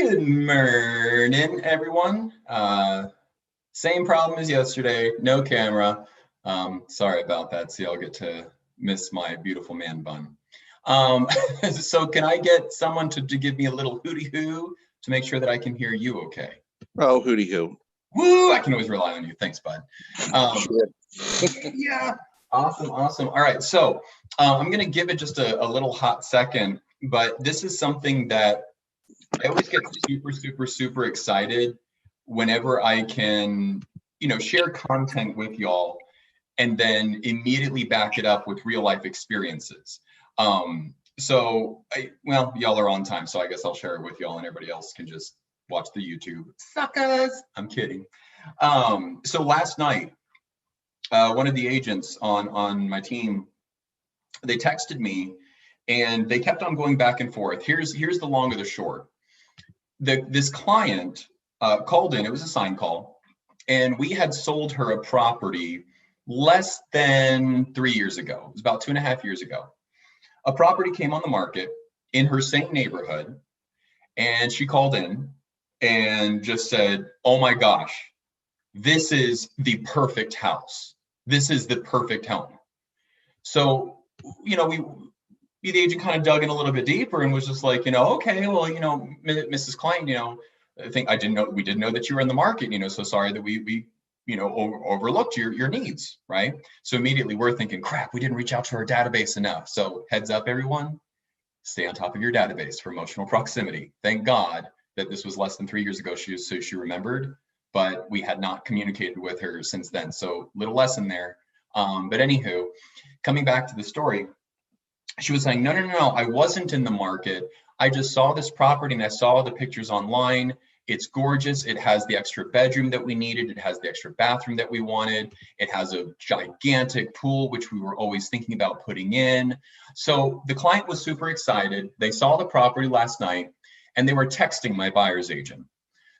Good morning, everyone. Same problem as yesterday, no camera. Sorry about that. See, I'll get to miss my beautiful man bun. So can I get someone to give me a little hooty hoo to make sure that I can hear you okay? Oh, hooty hoo. Woo, I can always rely on you. Thanks, bud. Sure. Yeah, awesome. All right, so I'm gonna give it just a little hot second, but this is something that I always get super excited whenever I can, share content with y'all and then immediately back it up with real life experiences. Y'all are on time, so I guess I'll share it with y'all and everybody else can just watch the YouTube. Suckers! I'm kidding. So last night, one of the agents on my team, they texted me and they kept on going back and forth. Here's the long of the short. This client called in, it was a sign call, and we had sold her a property less than 3 years ago. It was about 2.5 years ago. A property came on the market in her same neighborhood, and she called in and just said, oh my gosh, this is the perfect house. This is the perfect home. So, the agent kind of dug in a little bit deeper and was just like, okay, well, Mrs. Klein, I think we didn't know that you were in the market, so sorry that we overlooked your needs, right? So immediately we're thinking, crap, we didn't reach out to our database enough. So heads up, everyone, stay on top of your database for emotional proximity. Thank God that this was less than 3 years ago, so she remembered, but we had not communicated with her since then. So little lesson there. But anywho, coming back to the story, she was saying, no, I wasn't in the market. I just saw this property and I saw the pictures online. It's gorgeous. It has the extra bedroom that we needed. It has the extra bathroom that we wanted. It has a gigantic pool, which we were always thinking about putting in. So the client was super excited. They saw the property last night and they were texting my buyer's agent.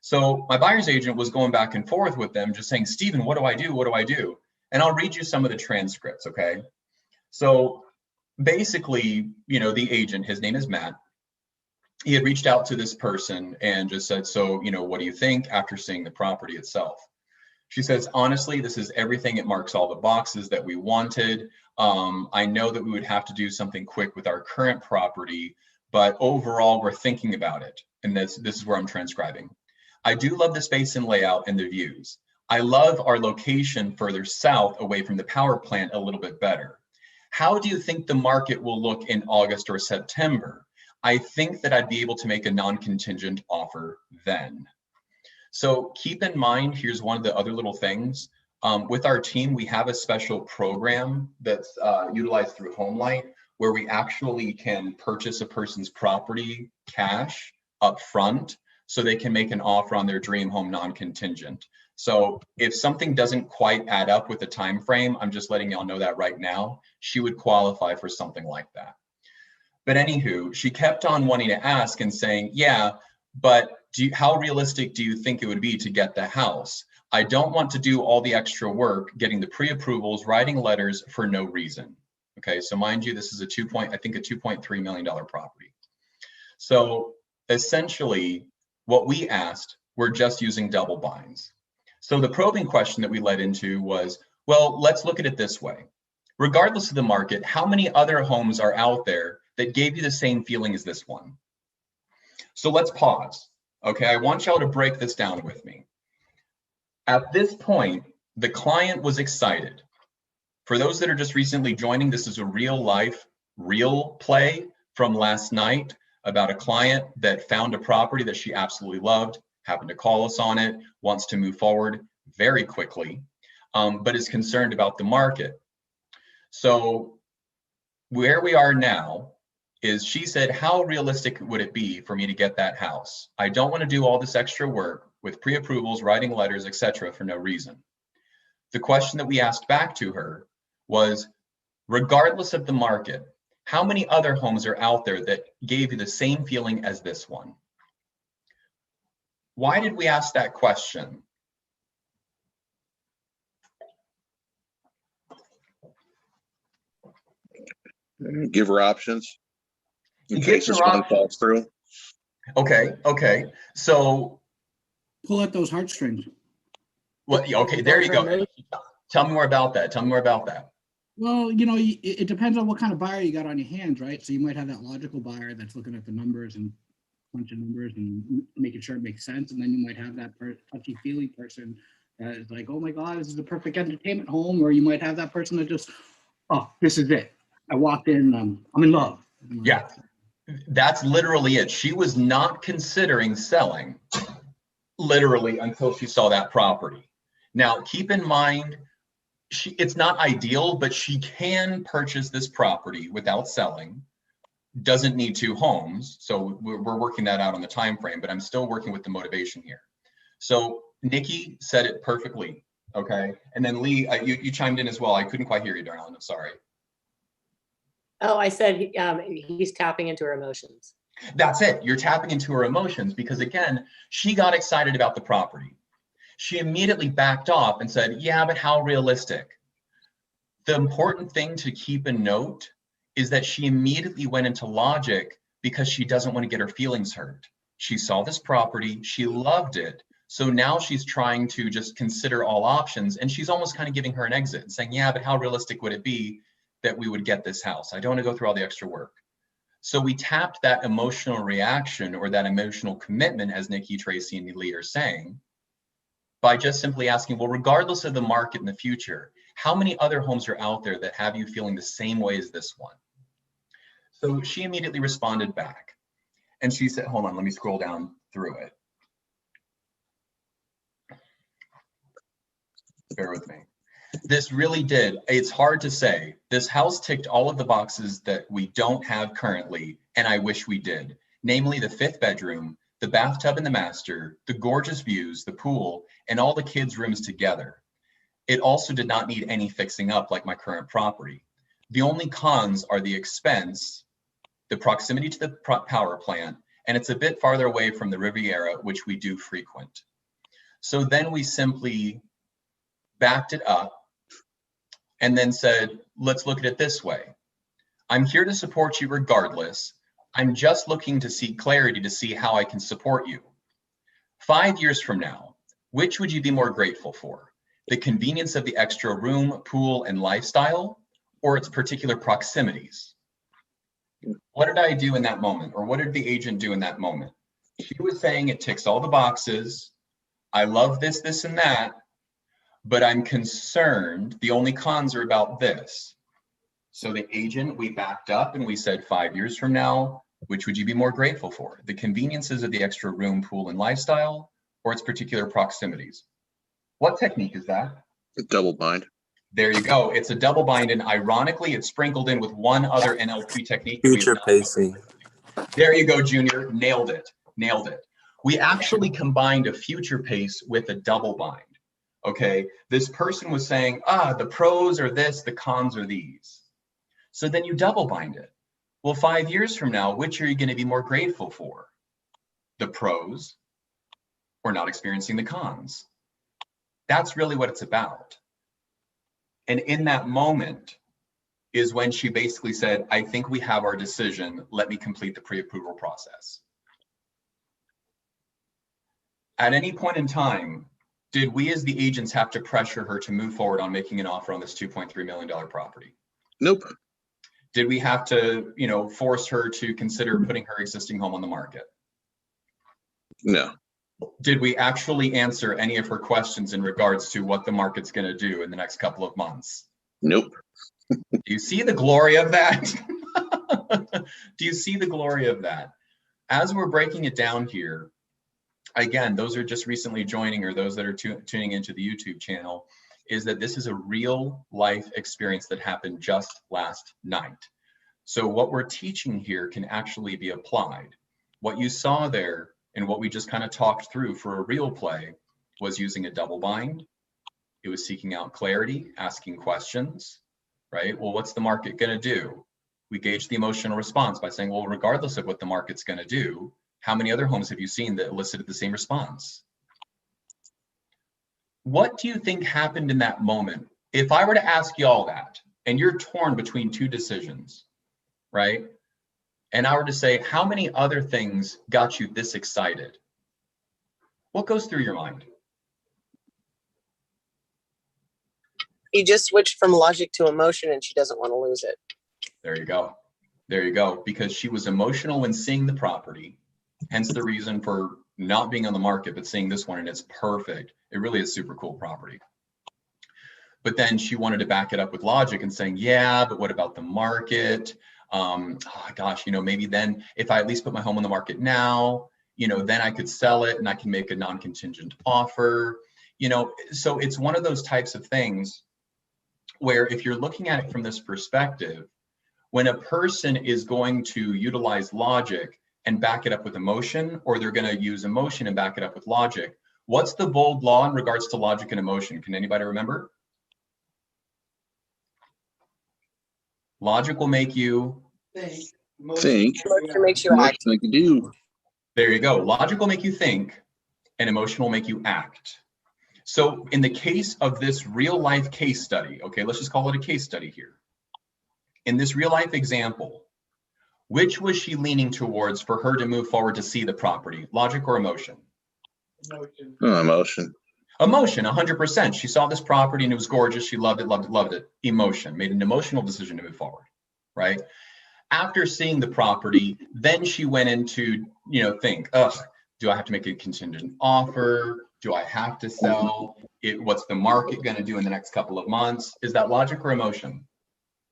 So my buyer's agent was going back and forth with them, just saying, Stephen, what do I do? What do I do? And I'll read you some of the transcripts, okay? So basically, the agent, his name is Matt, he had reached out to this person and just said, so, what do you think after seeing the property itself? She says, honestly, this is everything. It marks all the boxes that we wanted. I know that we would have to do something quick with our current property, but overall, we're thinking about it. And this is where I'm transcribing. I do love the space and layout and the views. I love our location further south away from the power plant a little bit better. How do you think the market will look in August or September? I think that I'd be able to make a non-contingent offer then. So keep in mind, here's one of the other little things. With our team, we have a special program that's utilized through HomeLight, where we actually can purchase a person's property cash up front so they can make an offer on their dream home non-contingent. So if something doesn't quite add up with the time frame, I'm just letting y'all know that right now, she would qualify for something like that. But anywho, she kept on wanting to ask and saying, yeah, but how realistic do you think it would be to get the house? I don't want to do all the extra work, getting the pre-approvals, writing letters for no reason. Okay, so mind you, this is a $2.3 million property. So essentially, what we asked, we're just using double binds. So the probing question that we led into was, well, let's look at it this way. Regardless of the market, how many other homes are out there that gave you the same feeling as this one? So let's pause. Okay, I want y'all to break this down with me. At this point, the client was excited. For those that are just recently joining, this is a real life, real play from last night about a client that found a property that she absolutely loved, happened to call us on it, wants to move forward very quickly, but is concerned about the market. So where we are now is she said, how realistic would it be for me to get that house? I don't want to do all this extra work with pre-approvals, writing letters, etc. for no reason. The question that we asked back to her was, regardless of the market, how many other homes are out there that gave you the same feeling as this one? Why did we ask that question? Give her options in case this one falls through. Okay, okay. So, Pull at those heartstrings. what? Okay, there you go. Tell me more about that. Tell me more about that. Well, it depends on what kind of buyer you got on your hands, right? So you might have that logical buyer that's looking at the numbers and bunching numbers and making sure it makes sense, and then you might have that touchy-feely person that is like, "Oh my God, this is the perfect entertainment home," or you might have that person that just, "Oh, this is it. I walked in, I'm in love." Yeah, that's literally it. She was not considering selling, literally, until she saw that property. Now, keep in mind, it's not ideal, but she can purchase this property without selling. Doesn't need two homes, so we're working that out on the time frame. But I'm still working with the motivation here. So Nikki said it perfectly, okay? And then Lee, you chimed in as well. I couldn't quite hear you, darling. I'm sorry. Oh, I said he's tapping into her emotions. That's it. You're tapping into her emotions because, again, she got excited about the property. She immediately backed off and said, yeah, but how realistic? The important thing to keep a note is that she immediately went into logic because she doesn't want to get her feelings hurt. She saw this property, she loved it. So now she's trying to just consider all options, and she's almost kind of giving her an exit, saying, yeah, but how realistic would it be that we would get this house? I don't want to go through all the extra work. So we tapped that emotional reaction or that emotional commitment, as Nikki, Tracy, and Lee are saying, by just simply asking, well, regardless of the market in the future, how many other homes are out there that have you feeling the same way as this one? So she immediately responded back. And she said, hold on, let me scroll down through it. Bear with me. This really did. It's hard to say. This house ticked all of the boxes that we don't have currently, and I wish we did. Namely, the 5th bedroom, the bathtub and the master, the gorgeous views, the pool, and all the kids' rooms together. It also did not need any fixing up like my current property. The only cons are the expense, the proximity to the power plant, and it's a bit farther away from the Riviera, which we do frequent. So then we simply backed it up and then said, let's look at it this way. I'm here to support you regardless. I'm just looking to seek clarity to see how I can support you. 5 years from now, which would you be more grateful for? The convenience of the extra room, pool, and lifestyle, or its particular proximities? What did I do in that moment? Or what did the agent do in that moment? She was saying it ticks all the boxes. I love this, this, and that, but I'm concerned. The only cons are about this. So the agent, we backed up and we said 5 years from now, which would you be more grateful for? The conveniences of the extra room, pool, and lifestyle, or its particular proximities? What technique is that? Double bind. There you go. It's a double bind, and ironically, it's sprinkled in with one other NLP technique. Future pacing. There you go, Junior. Nailed it. Nailed it. We actually combined a future pace with a double bind. Okay. This person was saying, the pros are this, the cons are these. So then you double bind it. Well, 5 years from now, which are you going to be more grateful for? The pros or not experiencing the cons? That's really what it's about. And in that moment is when she basically said, I think we have our decision. Let me complete the pre-approval process. At any point in time, did we as the agents have to pressure her to move forward on making an offer on this $2.3 million property? Nope. Did we have to, force her to consider putting her existing home on the market? No. Did we actually answer any of her questions in regards to what the market's going to do in the next couple of months? Nope. Do you see the glory of that? Do you see the glory of that? As we're breaking it down here, again, those are just recently joining or those that are tuning into the YouTube channel, is that this is a real life experience that happened just last night. So what we're teaching here can actually be applied. What you saw there and what we just kind of talked through for a real play was using a double bind. It was seeking out clarity, asking questions, right? Well, what's the market going to do? We gauge the emotional response by saying, well, regardless of what the market's going to do, how many other homes have you seen that elicited the same response? What do you think happened in that moment? If I were to ask you all that, and you're torn between two decisions, right? and I were to say, how many other things got you this excited? What goes through your mind? He just switched from logic to emotion and she doesn't want to lose it. There you go. There you go. Because she was emotional when seeing the property, hence the reason for not being on the market, but seeing this one, and it's perfect. It really is super cool property. But then she wanted to back it up with logic and saying, yeah, but what about the market? Oh gosh, maybe then if I at least put my home on the market now, then I could sell it and I can make a non-contingent offer. So it's one of those types of things where if you're looking at it from this perspective, when a person is going to utilize logic and back it up with emotion, or they're going to use emotion and back it up with logic, what's the bold law in regards to logic and emotion? Can anybody remember? Logic will make you Think. Emotion makes you act. Emotion make you do. There you go. Logic will make you think, and emotion will make you act. So in the case of this real life case study, okay, let's just call it a case study here. In this real life example, which was she leaning towards for her to move forward to see the property, logic or emotion? Emotion. Emotion, 100%. She saw this property and it was gorgeous. She loved it, loved it, loved it. Emotion, made an emotional decision to move forward, right? After seeing the property, then she went into, think, do I have to make a contingent offer? Do I have to sell? What's the market going to do in the next couple of months? Is that logic or emotion?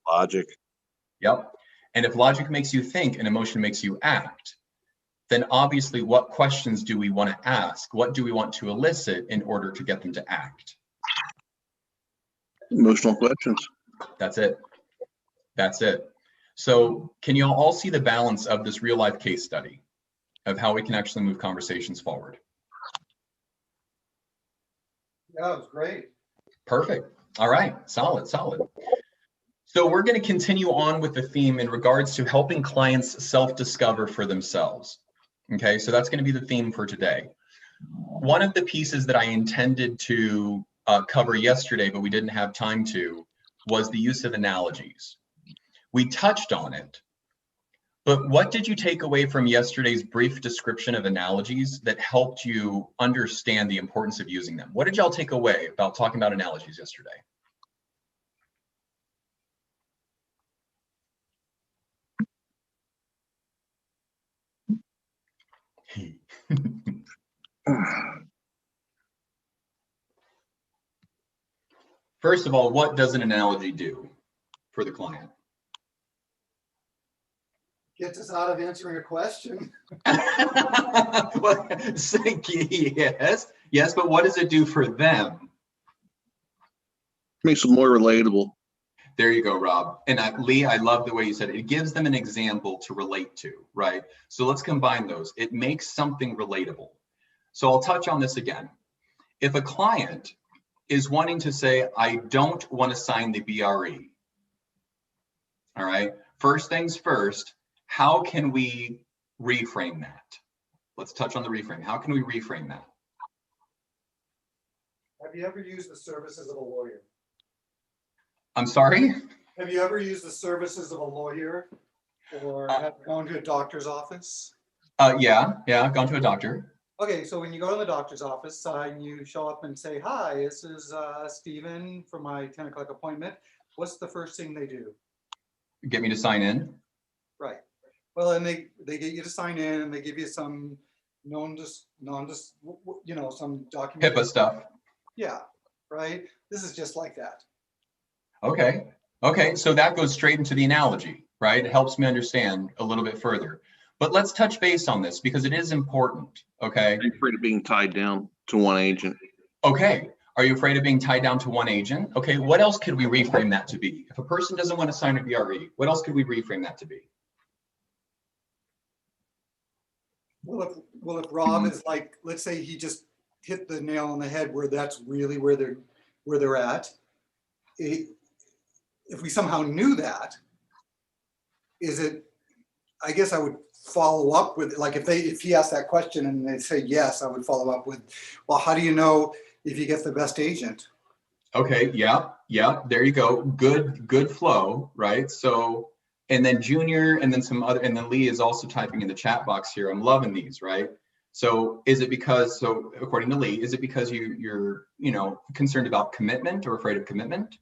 Logic. Yep. And if logic makes you think and emotion makes you act, then obviously what questions do we want to ask? What do we want to elicit in order to get them to act? Emotional questions. That's it. That's it. So can you all see the balance of this real life case study of how we can actually move conversations forward? Yeah, it was great. Perfect. All right. Solid, solid. So we're going to continue on with the theme in regards to helping clients self-discover for themselves. Okay, so that's going to be the theme for today. One of the pieces that I intended to cover yesterday, but we didn't have time to, was the use of analogies. We touched on it, but what did you take away from yesterday's brief description of analogies that helped you understand the importance of using them? What did y'all take away about talking about analogies yesterday? First of all, what does an analogy do for the client? Gets us out of answering a question. Well, yes, but what does it do for them? Makes it more relatable. There you go, Rob. And Lee, I love the way you said it. It gives them an example to relate to, right? So let's combine those. It makes something relatable. So I'll touch on this again. If a client is wanting to say, I don't want to sign the BRE, all right? First things first, how can we reframe that? Let's touch on the reframe. How can we reframe that? Have you ever used the services of a lawyer? I'm sorry? Have you ever used the services of a lawyer or have gone to a doctor's office? Yeah, I've gone to a doctor. Okay, so when you go to the doctor's office, you show up and say, hi, this is Stephen for my 10 o'clock appointment. What's the first thing they do? Get me to sign in. Right. Well, and they get you to sign in and they give you some some document. HIPAA stuff. Yeah, right. This is just like that. Okay, so that goes straight into the analogy, right? It helps me understand a little bit further. But let's touch base on this because it is important, okay? Are you afraid of being tied down to one agent? Okay, are you afraid of being tied down to one agent? Okay, what else could we reframe that to be? If a person doesn't want to sign a BRE, what else could we reframe that to be? Well, if Rob is like, let's say he just hit the nail on the head where that's really where they're at. If we somehow knew that, I guess I would follow up with, like, if he asked that question and they say yes, I would follow up with, well, how do you know if you get the best agent? Okay, yeah, there you go. Good flow, right? So And then Junior, and then some other, and then Lee is also typing in the chat box here. I'm loving these, right? So is it because, so according to Lee, is it because you're, you know, concerned about commitment or afraid of commitment?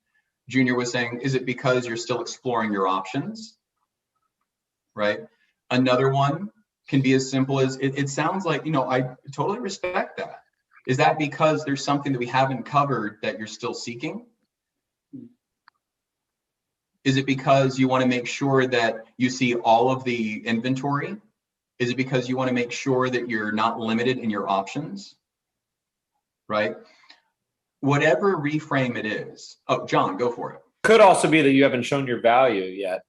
Junior was saying, is it because you're still exploring your options? Right? Another one can be as simple as, it sounds like, you know, I totally respect that. Is that because there's something that we haven't covered that you're still seeking? Is it because you want to make sure that you see all of the inventory? Is it because you want to make sure that you're not limited in your options? Right? Whatever reframe it is. Oh, John, go for it. Could also be that you haven't shown your value yet.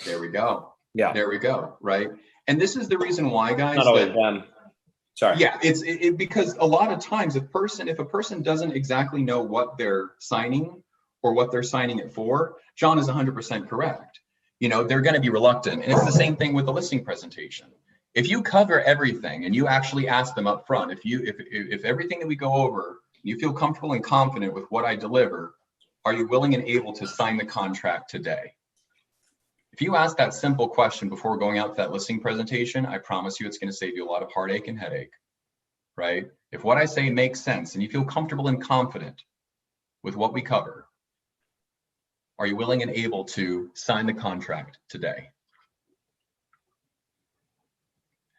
There we go. Yeah. There we go. Right? And this is the reason why, guys. Not always them. Sorry. Yeah, it's because a lot of times if a person doesn't exactly know what they're signing or what they're signing it for, John is 100% correct. You know, they're going to be reluctant. And it's the same thing with the listing presentation. If you cover everything and you actually ask them up front, if everything that we go over, you feel comfortable and confident with what I deliver, are you willing and able to sign the contract today? If you ask that simple question before going out to that listing presentation, I promise you it's going to save you a lot of heartache and headache, right? If what I say makes sense and you feel comfortable and confident with what we cover, are you willing and able to sign the contract today?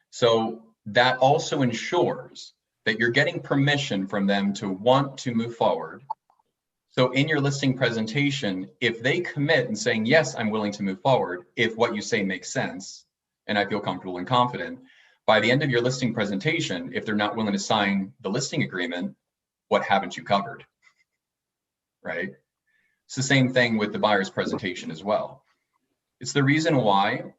So that also ensures that you're getting permission from them to want to move forward. So in your listing presentation, if they commit and saying, yes, I'm willing to move forward, if what you say makes sense, and I feel comfortable and confident, by the end of your listing presentation, if they're not willing to sign the listing agreement, what haven't you covered, right? It's the same thing with the buyer's presentation as well. It's the reason why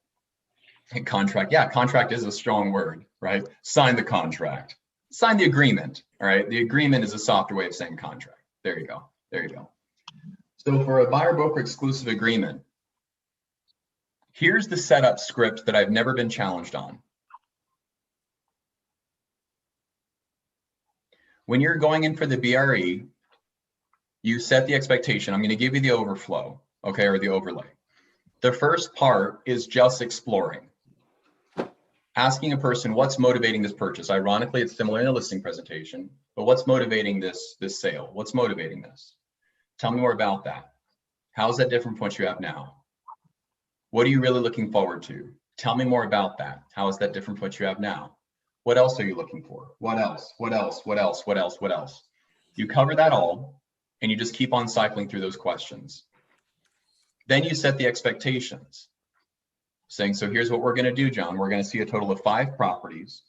contract is a strong word, right? Sign the contract, sign the agreement, all right? The agreement is a softer way of saying contract. There you go. There you go. So for a buyer broker exclusive agreement, here's the setup script that I've never been challenged on. When you're going in for the BRE, you set the expectation. I'm going to give you the overflow, okay, or the overlay. The first part is just exploring. Asking a person what's motivating this purchase. Ironically, it's similar in the listing presentation, but what's motivating this sale? What's motivating this? Tell me more about that. How is that different from what you have now? What are you really looking forward to? Tell me more about that. How is that different from what you have now? What else are you looking for? What else? What else? What else? What else? What else? You cover that all, and you just keep on cycling through those questions. Then you set the expectations, saying, so here's what we're going to do, John. We're going to see a total of 5 properties,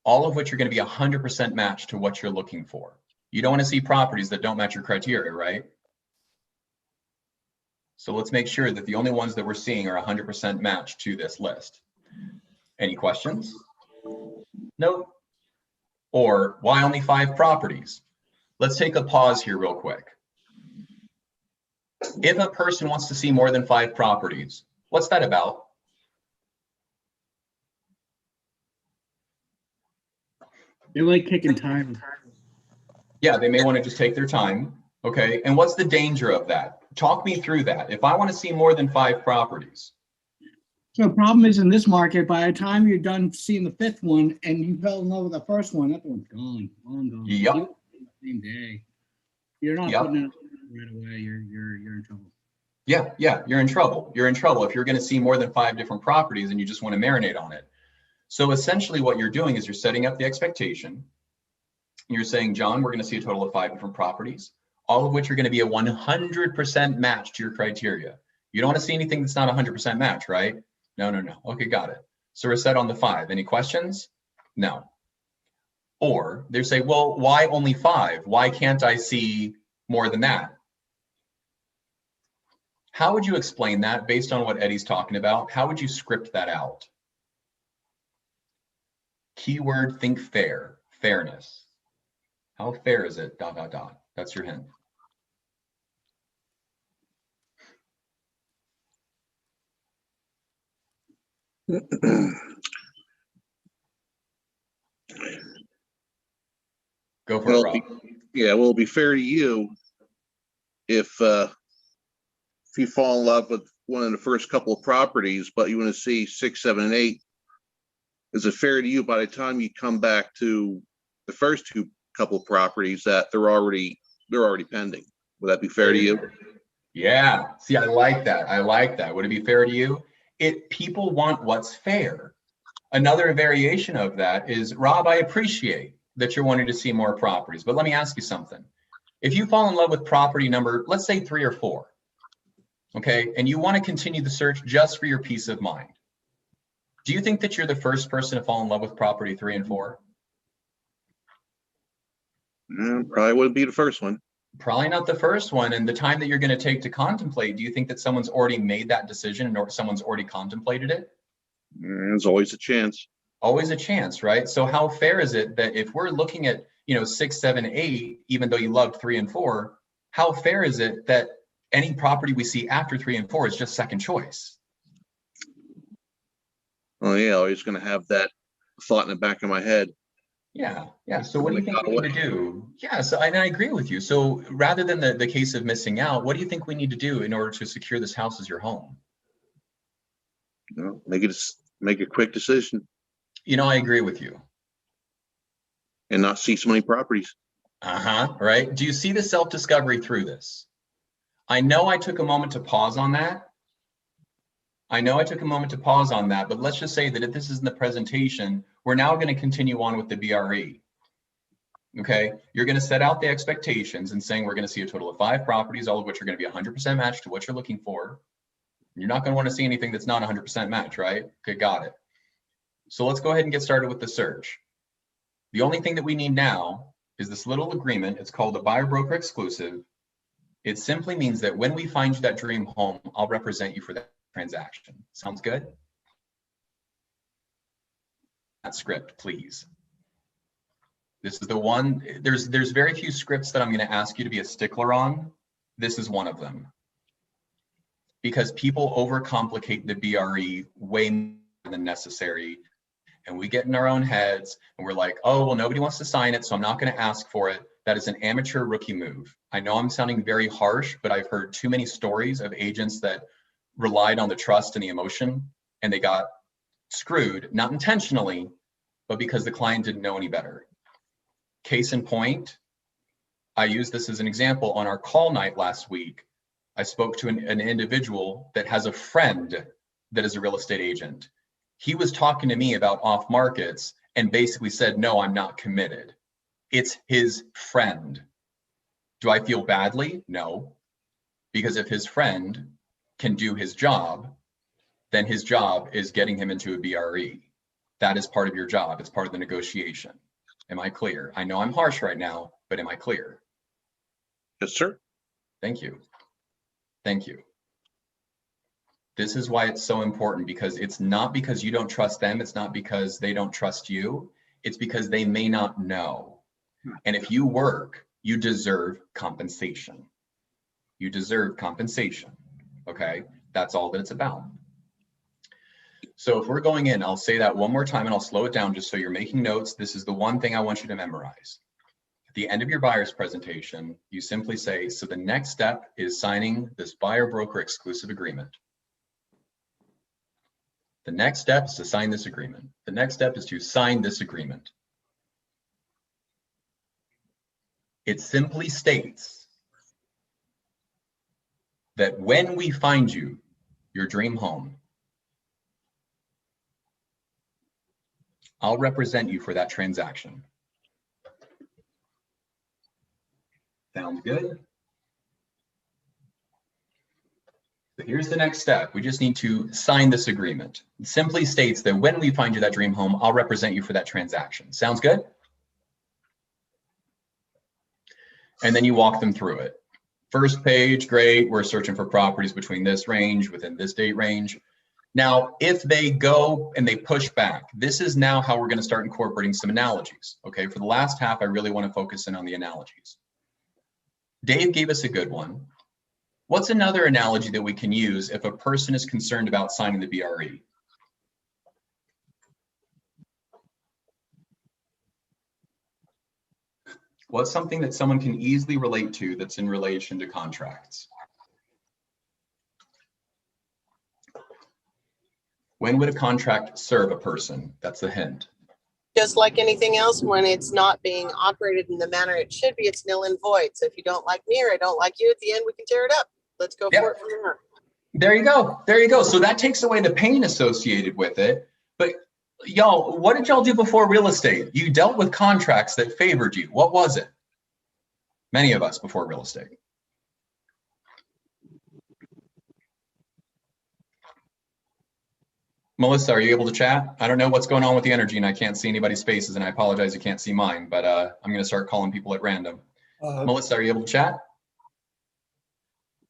all of which are going to be 100% matched to what you're looking for. You don't want to see properties that don't match your criteria, right? So let's make sure that the only ones that we're seeing are 100% matched to this list. Any questions? Nope. Or why only 5 properties? Let's take a pause here real quick. If a person wants to see more than 5 properties, what's that about? They like taking time. Yeah, they may want to just take their time. Okay. And what's the danger of that? Talk me through that. If I want to see more than 5 properties. So the problem is in this market, by the time you're done seeing the 5th one and you fell in love with the first one, that one's gone. Gone. Yep. Same day. You're not putting it right away. You're in trouble. Yeah, you're in trouble. You're in trouble if you're going to see more than 5 different properties and you just want to marinate on it. So essentially what you're doing is you're setting up the expectation. You're saying, John, we're going to see a total of 5 different properties, all of which are going to be a 100% match to your criteria. You don't want to see anything that's not 100% match, right? No. Okay, got it. So we're set on the 5. Any questions? No. Or they say, well, why only 5? Why can't I see more than that? How would you explain that based on what Eddie's talking about? How would you script that out? Keyword, think fair, fairness. How fair is it? ... That's your hint. Go for it, Rob. Yeah, well, it'll be fair to you if you fall in love with one of the first couple of properties, but you want to see 6, 7, and 8. Is it fair to you by the time you come back to the first two couple properties that they're already pending? Would that be fair to you? Yeah. See, I like that. I like that. Would it be fair to you? People want what's fair. Another variation of that is, Rob, I appreciate that you're wanting to see more properties, but let me ask you something. If you fall in love with property number, let's say 3 or 4, okay, and you want to continue the search just for your peace of mind, do you think that you're the first person to fall in love with property 3 and 4? Probably would be the first one. Probably not the first one. And the time that you're going to take to contemplate, do you think that someone's already made that decision or someone's already contemplated it? There's always a chance. Always a chance, right? So how fair is it that if we're looking at, 6, 7, 8, even though you loved 3 and 4, how fair is it that any property we see after 3 and 4 is just second choice? Oh yeah, always going to have that thought in the back of my head. Yeah. So what do you think we need to do? Yeah, so I agree with you. So rather than the case of missing out, what do you think we need to do in order to secure this house as your home? Make a quick decision I agree with you. and not see so many properties. Right. Do you see the self-discovery through this? I know I took a moment to pause on that. But let's just say that if this isn't the presentation, we're now going to continue on with the BRE. Okay. You're going to set out the expectations and saying we're going to see a total of 5 properties, all of which are going to be 100% matched to what you're looking for. You're not going to want to see anything that's not 100% match, right? Okay, got it. So let's go ahead and get started with the search. The only thing that we need now is this little agreement. It's called a buyer broker exclusive. It simply means that when we find you that dream home, I'll represent you for that transaction. Sounds good? That script, please. This is the one. There's very few scripts that I'm going to ask you to be a stickler on. This is one of them. Because people overcomplicate the BRE way more than necessary. And we get in our own heads and we're like, oh, well, nobody wants to sign it, so I'm not going to ask for it. That is an amateur rookie move. I know I'm sounding very harsh, but I've heard too many stories of agents that relied on the trust and the emotion, and they got screwed, not intentionally, but because the client didn't know any better. Case in point, I used this as an example on our call night last week. I spoke to an individual that has a friend that is a real estate agent. He was talking to me about off markets and basically said, no, I'm not committed. It's his friend. Do I feel badly? No, because if his friend can do his job, then his job is getting him into a BRE. That is part of your job. It's part of the negotiation. Am I clear? I know I'm harsh right now, but am I clear? Yes, sir. Thank you. Thank you. This is why it's so important, because it's not because you don't trust them. It's not because they don't trust you. It's because they may not know. And if you work, you deserve compensation. You deserve compensation. Okay? That's all that it's about. So if we're going in, I'll say that one more time and I'll slow it down just so you're making notes. This is the one thing I want you to memorize. At the end of your buyer's presentation, you simply say, so the next step is signing this buyer broker exclusive agreement. The next step is to sign this agreement. The next step is to sign this agreement. It simply states that when we find you your dream home, I'll represent you for that transaction. Sounds good? So here's the next step. We just need to sign this agreement. It simply states that when we find you that dream home, I'll represent you for that transaction. Sounds good? And then you walk them through it. First page, great. We're searching for properties between this range, within this date range. Now, if they go and they push back, this is now how we're going to start incorporating some analogies. Okay, for the last half, I really want to focus in on the analogies. Dave gave us a good one. What's another analogy that we can use if a person is concerned about signing the BRE? What's something that someone can easily relate to that's in relation to contracts? When would a contract serve a person? That's the hint. Just like anything else, when it's not being operated in the manner it should be, it's nil and void. So if you don't like me or I don't like you, at the end, we can tear it up. Let's go Yep. for it from there. There you go. There you go. So that takes away the pain associated with it. But y'all, what did y'all do before real estate? You dealt with contracts that favored you. What was it? Many of us before real estate. Melissa, are you able to chat? I don't know what's going on with the energy and I can't see anybody's faces, and I apologize you can't see mine, but I'm going to start calling people at random. Melissa, are you able to chat?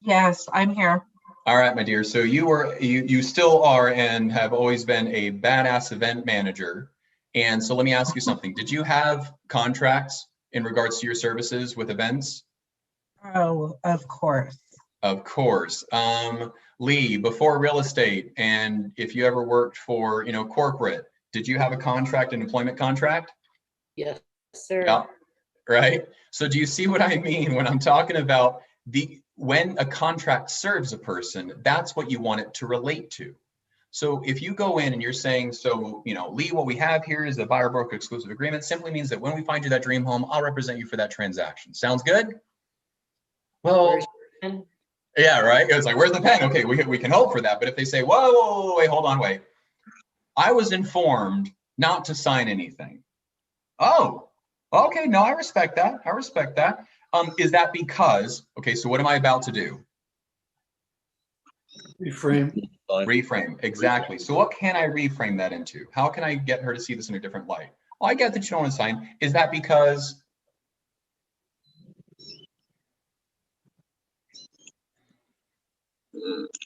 Yes, I'm here. All right, my dear. So you still are and have always been a badass event manager. And so let me ask you something. Did you have contracts in regards to your services with events? Oh, of course. Of course. Lee, before real estate, and if you ever worked for, corporate, did you have a contract, an employment contract? Yes, sir. Yeah. Right. So do you see what I mean when I'm talking about when a contract serves a person, that's what you want it to relate to. So if you go in and you're saying, so, Lee, what we have here is a buyer broker exclusive agreement, simply means that when we find you that dream home, I'll represent you for that transaction. Sounds good? Well, yeah, right. It's like, where's the pen? Okay, we can hope for that. But if they say, whoa, wait, hold on, wait. I was informed not to sign anything. Oh, okay. No, I respect that. I respect that. Is that because, okay, so what am I about to do? Reframe. Reframe, exactly. So what can I reframe that into? How can I get her to see this in a different light? Well, I get that you don't want to sign. Is that because?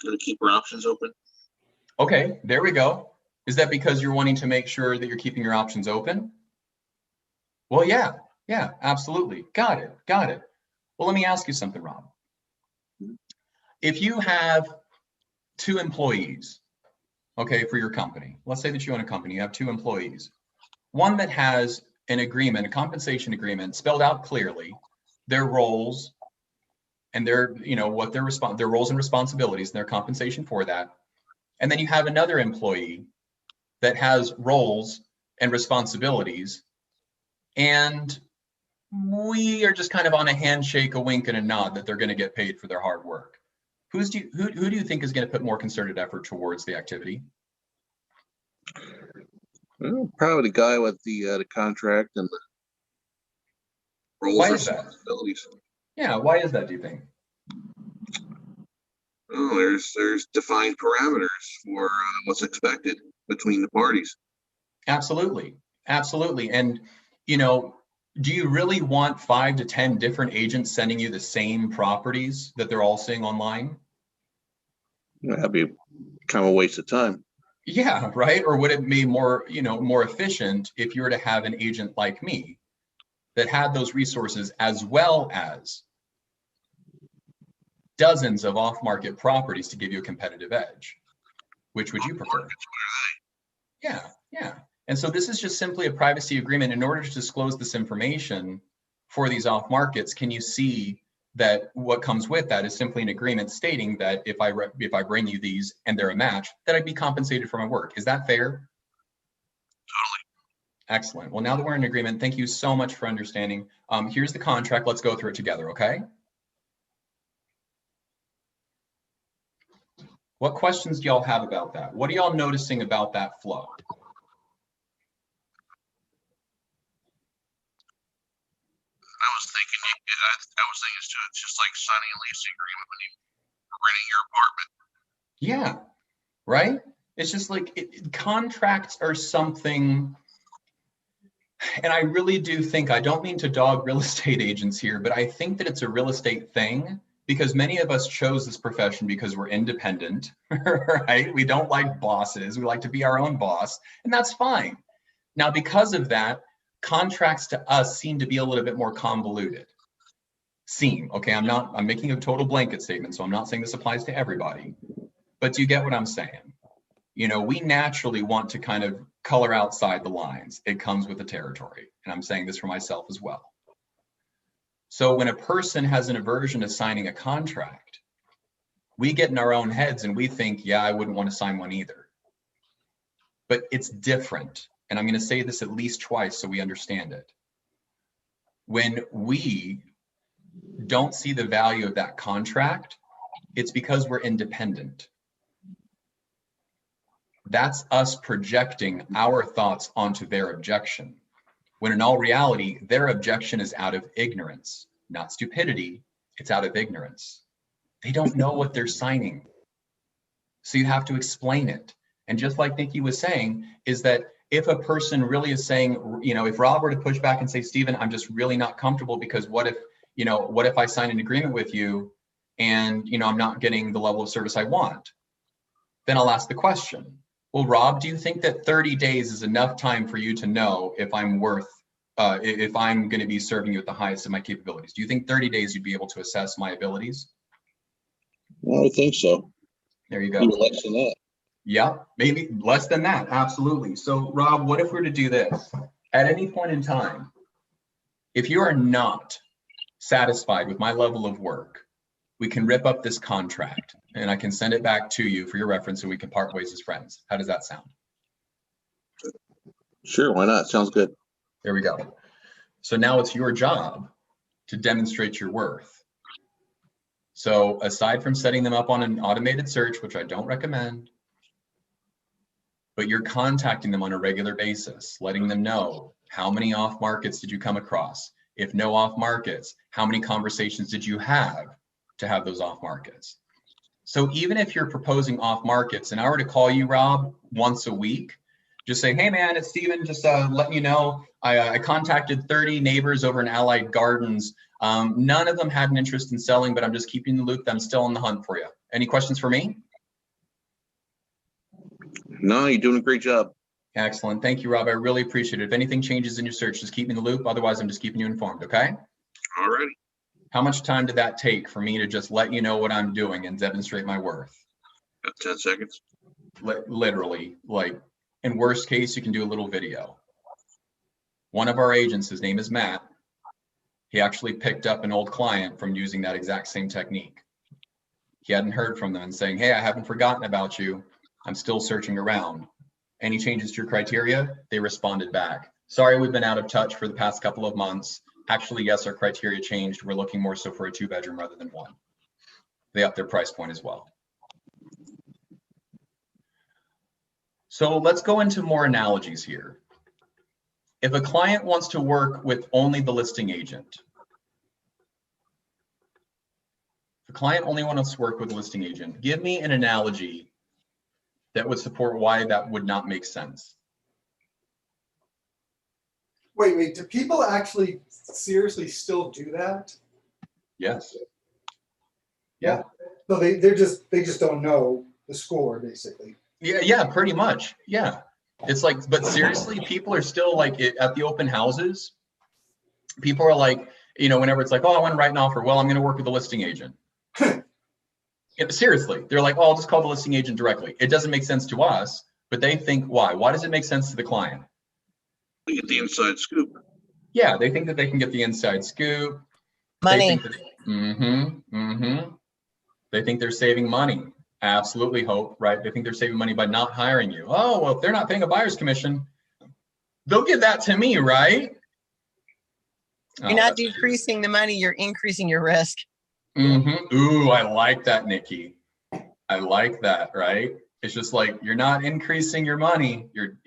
Gonna keep our options open. Okay, there we go. Is that because you're wanting to make sure that you're keeping your options open? Well, yeah, absolutely. Got it. Well, let me ask you something, Rob. If you have 2 employees, okay, for your company, let's say that you own a company, you have 2 employees, one that has an agreement, a compensation agreement spelled out clearly, their roles and their, what their roles and responsibilities and their compensation for that. And then you have another employee that has roles and responsibilities, and we are just kind of on a handshake, a wink, and a nod that they're going to get paid for their hard work. Who do you think is going to put more concerted effort towards the activity? Well, probably the guy with the contract and the roles Why and is that? responsibilities. Yeah, why is that, do you think? Oh, there's defined parameters for what's expected between the parties. Absolutely. And, do you really want 5 to 10 different agents sending you the same properties that they're all seeing online? That'd be kind of a waste of time. Yeah, right. Or would it be more, more efficient if you were to have an agent like me that had those resources as well as dozens of off-market properties to give you a competitive edge? Which would you prefer? Yeah. And so this is just simply a privacy agreement. In order to disclose this information for these off markets, can you see that what comes with that is simply an agreement stating that if I bring you these and they're a match, that I'd be compensated for my work. Is that fair? Totally. Excellent. Well, now that we're in agreement, thank you so much for understanding. Here's the contract. Let's go through it together, okay? What questions do y'all have about that? What are y'all noticing about that flow? I was thinking it's just like signing a lease agreement when you're renting your apartment. Yeah, right? It's just like contracts are something, and I really do think, I don't mean to dog real estate agents here, but I think that it's a real estate thing because many of us chose this profession because we're independent, right? We don't like bosses. We like to be our own boss, and that's fine. Now, because of that, contracts to us seem to be a little bit more convoluted. Okay, I'm making a total blanket statement, so I'm not saying this applies to everybody, but do you get what I'm saying? We naturally want to kind of color outside the lines. It comes with the territory, and I'm saying this for myself as well. So when a person has an aversion to signing a contract, we get in our own heads and we think, yeah, I wouldn't want to sign one either. but it's different. And I'm going to say this at least twice so we understand it. When we don't see the value of that contract, it's because we're independent. That's us projecting our thoughts onto their objection, when in all reality, their objection is out of ignorance, not stupidity. It's out of ignorance. They don't know what they're signing. So you have to explain it. And just like Nikki was saying, is that if a person really is saying, you know, if Rob were to push back and say, Stephen, I'm just really not comfortable because what if I sign an agreement with you and, you know, I'm not getting the level of service I want? Then I'll ask the question, well, Rob, do you think that 30 days is enough time for you to know if I'm if I'm going to be serving you at the highest of my capabilities? Do you think 30 days you'd be able to assess my abilities? Well, I think so. There you go. Maybe less than that. Yeah, maybe less than that. Absolutely. So Rob, what if we're to do this? At any point in time, if you are not satisfied with my level of work, we can rip up this contract and I can send it back to you for your reference and we can part ways as friends. How does that sound? Sure, why not? Sounds good. There we go. So now it's your job to demonstrate your worth. So aside from setting them up on an automated search, which I don't recommend, but you're contacting them on a regular basis, letting them know how many off markets did you come across? If no off markets, how many conversations did you have to have those off markets? So even if you're proposing off markets and I were to call you, Rob, once a week, just say, hey man, it's Stephen, just letting you know, I contacted 30 neighbors over in Allied Gardens. None of them had an interest in selling, but I'm just keeping the loop. I'm still on the hunt for you. Any questions for me? No, you're doing a great job. Excellent. Thank you, Rob. I really appreciate it. If anything changes in your search, just keep me in the loop. Otherwise, I'm just keeping you informed, okay? All righty. How much time did that take for me to just let you know what I'm doing and demonstrate my worth? About 10 seconds. Literally, like in worst case, you can do a little video. One of our agents, his name is Matt. He actually picked up an old client from using that exact same technique. He hadn't heard from them and saying, hey, I haven't forgotten about you. I'm still searching around. Any changes to your criteria? They responded back. Sorry, we've been out of touch for the past couple of months. Actually, yes, our criteria changed. We're looking more so for a 2-bedroom rather than 1. They upped their price point as well. So let's go into more analogies here. If a client wants to work with only the listing agent, if a client only wants to work with a listing agent, give me an analogy that would support why that would not make sense. Wait, do people actually seriously still do that? Yes. Yeah. So they just don't know the score, basically. Yeah, pretty much. Yeah. It's like, but seriously, people are still like at the open houses. People are like, you know, whenever it's like, oh, I want to write an offer. Well, I'm going to work with a listing agent. Yeah, seriously, they're like, oh, I'll just call the listing agent directly. It doesn't make sense to us, but they think, why? Why does it make sense to the client? They get the inside scoop. Yeah, they think that they can get the inside scoop. Money. They think they're saving money. Absolutely, Hope, right? They think they're saving money by not hiring you. Oh, well, if they're not paying a buyer's commission, they'll give that to me, right? You're not decreasing the money, you're increasing your risk. Ooh, I like that, Nikki. I like that, right? It's just like, you're not increasing your money. You're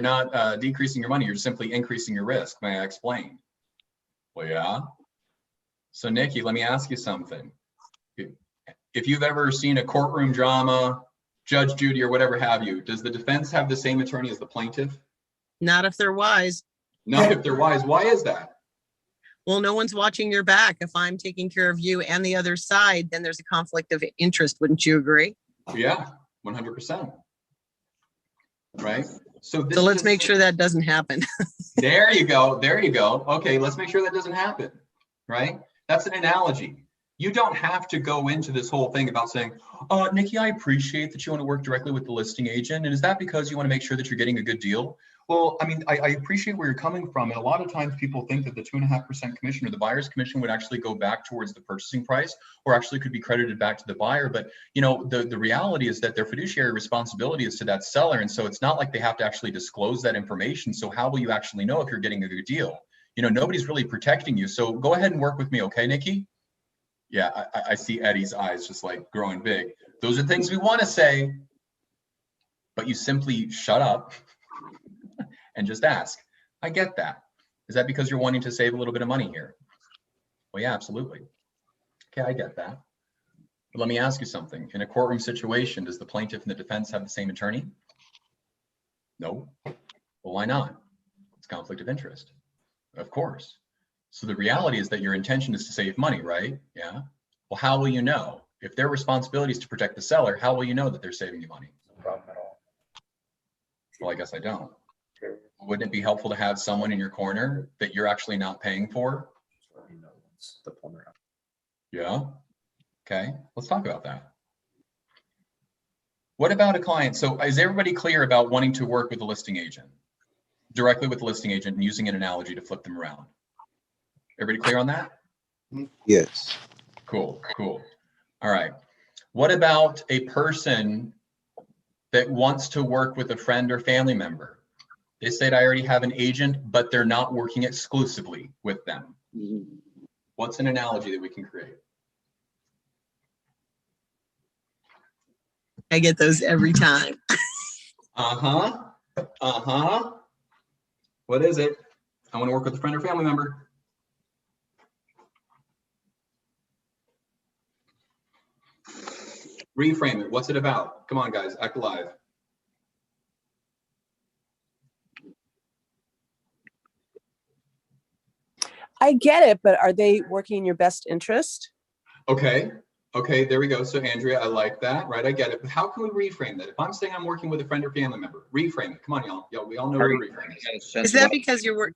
not decreasing your money. You're simply increasing your risk. May I explain? Well, yeah. So Nikki, let me ask you something. If you've ever seen a courtroom drama, Judge Judy or whatever have you, does the defense have the same attorney as the plaintiff? Not if they're wise. Not if they're wise. Why is that? Well, no one's watching your back. If I'm taking care of you and the other side, then there's a conflict of interest. Wouldn't you agree? Yeah, 100%. Right? So let's make sure that doesn't happen. There you go. There you go. Okay, let's make sure that doesn't happen. Right? That's an analogy. You don't have to go into this whole thing about saying, Nikki, I appreciate that you want to work directly with the listing agent. And is that because you want to make sure that you're getting a good deal? Well, I mean, I appreciate where you're coming from. And a lot of times people think that the 2.5% commission or the buyer's commission would actually go back towards the purchasing price, or actually could be credited back to the buyer. But, you know, the reality is that their fiduciary responsibility is to that seller. And so it's not like they have to actually disclose that information. So how will you actually know if you're getting a good deal? You know, nobody's really protecting you. So go ahead and work with me. Okay, Nikki? Yeah, I see Eddie's eyes just like growing big. Those are things we want to say, but you simply shut up and just ask. I get that. Is that because you're wanting to save a little bit of money here? Well, yeah, absolutely. Okay, I get that. But let me ask you something. In a courtroom situation, does the plaintiff and the defense have the same attorney? No. Well, why not? It's conflict of interest. Of course. So the reality is that your intention is to save money, right? Yeah. Well, how will you know? If their responsibility is to protect the seller, how will you know that they're saving you money? No problem at all. Well, I guess I don't. Wouldn't it be helpful to have someone in your corner that you're actually not paying for? The plumber. Yeah. Okay, let's talk about that. What about a client? So is everybody clear about wanting to work with a listing agent? Directly with the listing agent and using an analogy to flip them around? Everybody clear on that? Yes. Cool, cool. All right. What about a person that wants to work with a friend or family member? They said, I already have an agent, but they're not working exclusively with them. What's an analogy that we can create? I get those every time. Uh-huh. Uh-huh. What is it? I want to work with a friend or family member. Reframe it. What's it about? Come on, guys, act alive. I get it, but are they working in your best interest? Okay. Okay, there we go. So Andrea, I like that, right? I get it. But how can we reframe that? If I'm saying I'm working with a friend or family member, reframe it. Come on, y'all. Yeah, we all know where to reframe it. Is that because you're working?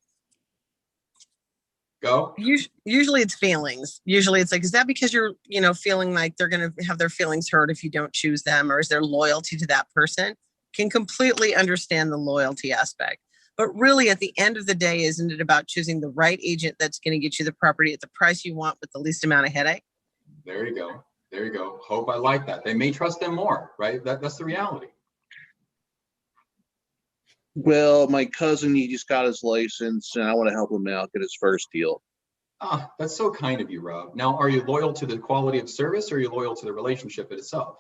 Go. Usually it's feelings. Usually it's like, is that because you're, you know, feeling like they're going to have their feelings hurt if you don't choose them, or is there loyalty to that person? Can completely understand the loyalty aspect. But really, at the end of the day, isn't it about choosing the right agent that's going to get you the property at the price you want with the least amount of headache? There you go. There you go. Hope I like that. They may trust them more, right? That's the reality. Well, my cousin, he just got his license and I want to help him out get his first deal. Ah, that's so kind of you, Rob. Now, are you loyal to the quality of service, or are you loyal to the relationship itself?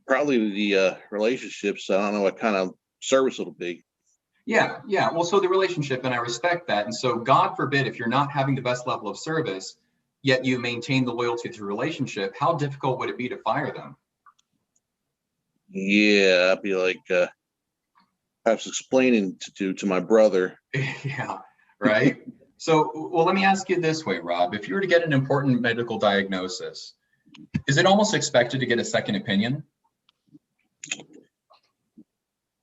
Probably the relationships. I don't know what kind of service it'll be. Yeah. Well, so the relationship, and I respect that. And so God forbid, if you're not having the best level of service, yet you maintain the loyalty to the relationship, how difficult would it be to fire them? Yeah, I'd be like, I was explaining to my brother. Yeah, right. So, well, let me ask you this way, Rob. If you were to get an important medical diagnosis, is it almost expected to get a second opinion?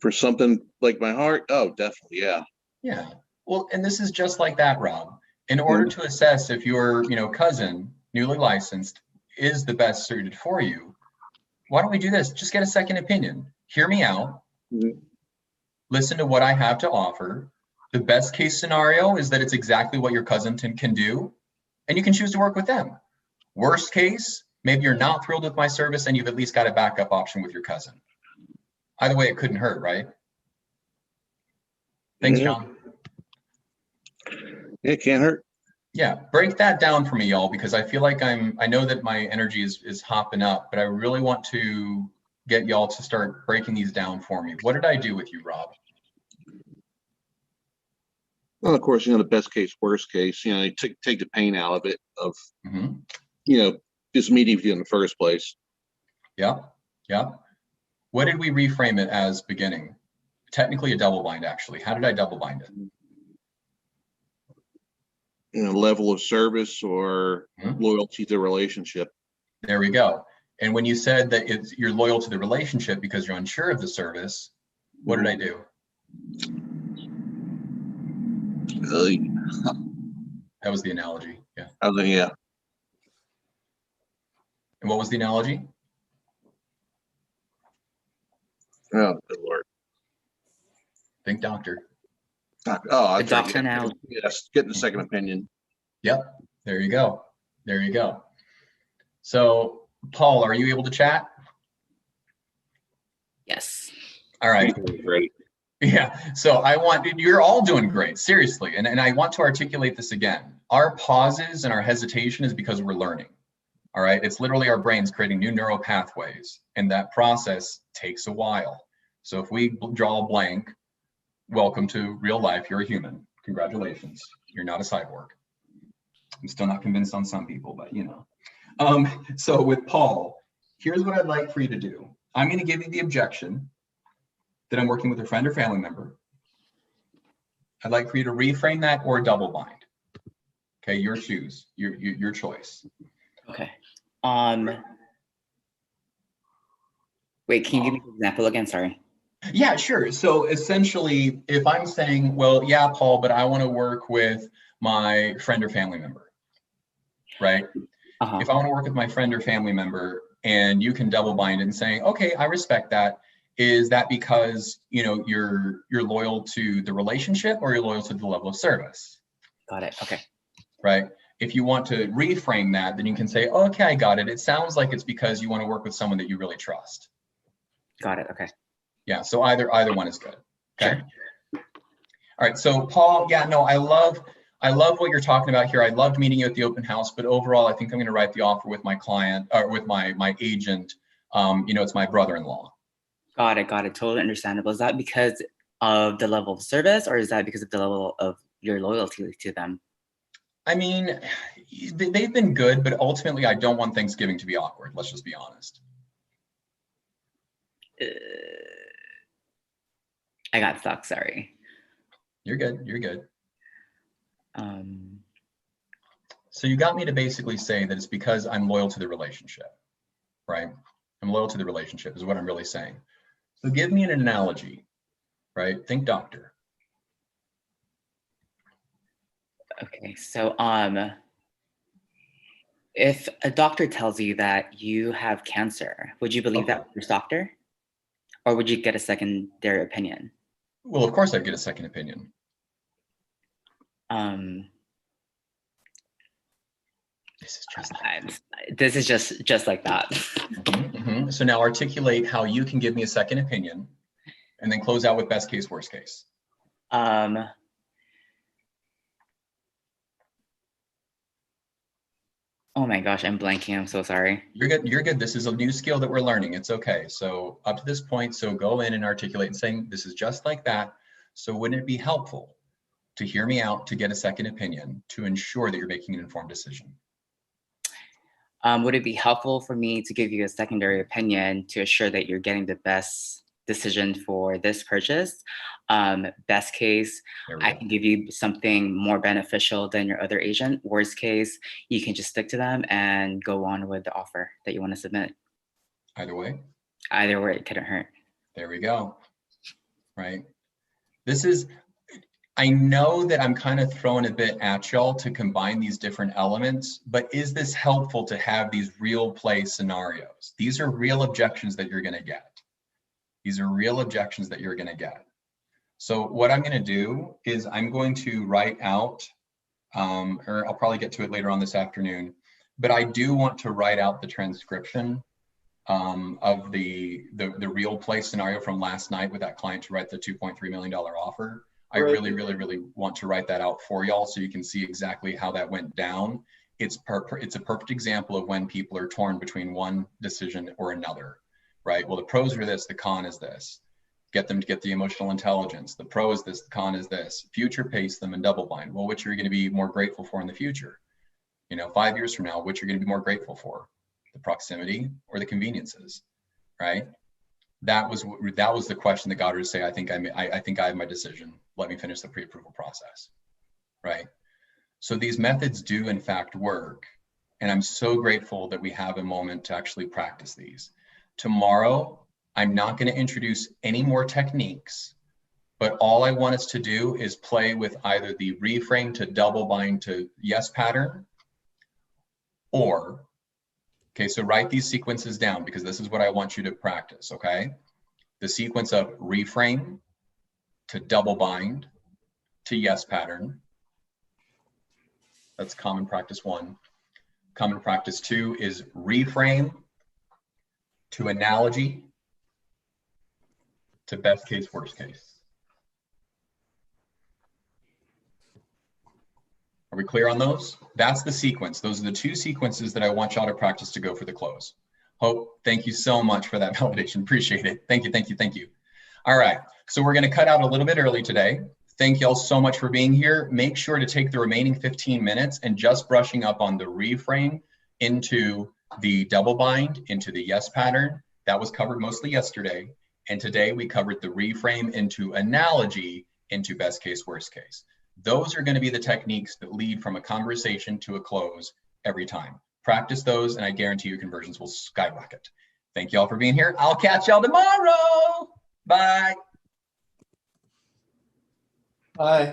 For something like my heart? Oh, definitely, yeah. Yeah. Well, and this is just like that, Rob. In order to assess if your, cousin, newly licensed, is the best suited for you, why don't we do this? Just get a second opinion. Hear me out. Listen to what I have to offer. The best case scenario is that it's exactly what your cousin can do, and you can choose to work with them. Worst case, maybe you're not thrilled with my service and you've at least got a backup option with your cousin. Either way, it couldn't hurt, right? Thanks, John. It can't hurt. Yeah, break that down for me, y'all, because I feel like I know that my energy is hopping up, but I really want to get y'all to start breaking these down for me. What did I do with you, Rob? Well, of course, the best case, worst case, you take the pain out of it, of, just meeting with you in the first place. Yeah. What did we reframe it as beginning? Technically a double bind, actually. How did I double bind it? Level of service or loyalty to the relationship. There we go. And when you said that you're loyal to the relationship because you're unsure of the service, what did I do? That was the analogy. Yeah. Yeah. And what was the analogy? Oh, good Lord. Think doctor. Oh, I The doctor think, now. yes, getting a second opinion. Yep, there you go. There you go. So, Paul, are you able to chat? Yes. All right. Ready. Yeah, so you're all doing great, seriously. And I want to articulate this again. Our pauses and our hesitation is because we're learning. All right, it's literally our brains creating new neural pathways, and that process takes a while. So if we draw a blank, welcome to real life, you're a human. Congratulations, you're not a cyborg. I'm still not convinced on some people, but you know. So with Paul, here's what I'd like for you to do. I'm going to give you the objection that I'm working with a friend or family member. I'd like for you to reframe that or double bind. Okay, your choose, your choice. Okay. Wait, can you give me an example again? Sorry. Yeah, sure. So essentially, if I'm saying, well, yeah, Paul, but I want to work with my friend or family member, right? If I want to work with my friend or family member and you can double bind and saying, okay, I respect that. Is that because, you know, you're loyal to the relationship or you're loyal to the level of service? Got it. Okay. Right. If you want to reframe that, then you can say, oh, okay, I got it. It sounds like it's because you want to work with someone that you really trust. Got it. Okay. Yeah. So either one is good. Okay. Sure. All right. So Paul, yeah, no, I love what you're talking about here. I loved meeting you at the open house, but overall, I think I'm going to write the offer with my client or with my agent. You know, it's my brother-in-law. Got it. Totally understandable. Is that because of the level of service, or is that because of the level of your loyalty to them? I mean, they've been good, but ultimately I don't want Thanksgiving to be awkward. Let's just be honest. I got stuck. Sorry. You're good. You're good. So you got me to basically say that it's because I'm loyal to the relationship, right? I'm loyal to the relationship is what I'm really saying. So give me an analogy, right? Think doctor. Okay, so if a doctor tells you that you have cancer, would you believe that first doctor, or would you get a secondary opinion? Well, of course I'd get a second opinion. This is just like that. So now articulate how you can give me a second opinion, and then close out with best case, worst case. Oh my gosh, I'm blanking. I'm so sorry. You're good. You're good. This is a new skill that we're learning. It's okay. So up to this point, so go in and articulate and saying, this is just like that. So wouldn't it be helpful to hear me out, to get a second opinion, to ensure that you're making an informed decision? Would it be helpful for me to give you a secondary opinion to assure that you're getting the best decision for this purchase? Best case, I can give you something more beneficial than your other agent. Worst case, you can just stick to them and go on with the offer that you want to submit. Either way? Either way, it couldn't hurt. There we go. Right. This is, I know that I'm kind of throwing a bit at y'all to combine these different elements, but is this helpful to have these real play scenarios? These are real objections that you're going to get. These are real objections that you're going to get. So what I'm going to do is I'm going to write out, or I'll probably get to it later on this afternoon, but I do want to write out the transcription of the real play scenario from last night with that client to write the $2.3 million offer. I really want to write that out for y'all so you can see exactly how that went down. It's a perfect example of when people are torn between one decision or another, right? Well, the pros are this, the con is this. Get them to get the emotional intelligence. The pro is this, the con is this. Future pace them and double bind. Well, which are you going to be more grateful for in the future? You know, 5 years from now, which you're going to be more grateful for? The proximity or the conveniences, right? That was the question that got her to say, I think I have my decision. Let me finish the pre-approval process, right? So these methods do in fact work. And I'm so grateful that we have a moment to actually practice these. Tomorrow, I'm not going to introduce any more techniques, but all I want us to do is play with either the reframe to double bind to yes pattern, or, okay, so write these sequences down because this is what I want you to practice, okay? The sequence of reframe to double bind, to yes pattern. That's common practice 1. Common practice 2 is reframe, to analogy, to best case, worst case. Are we clear on those? That's the sequence. Those are the 2 sequences that I want y'all to practice to go for the close. Hope, thank you so much for that validation. Appreciate it. Thank you, thank you, thank you. All right, so we're gonna cut out a little bit early today. Thank y'all so much for being here. Make sure to take the remaining 15 minutes and just brushing up on the reframe into the double bind, into the yes pattern. That was covered mostly yesterday. And today we covered the reframe into analogy, into best case, worst case. Those are going to be the techniques that lead from a conversation to a close every time. Practice those and I guarantee your conversions will skyrocket. Thank y'all for being here. I'll catch y'all tomorrow. Bye. Bye.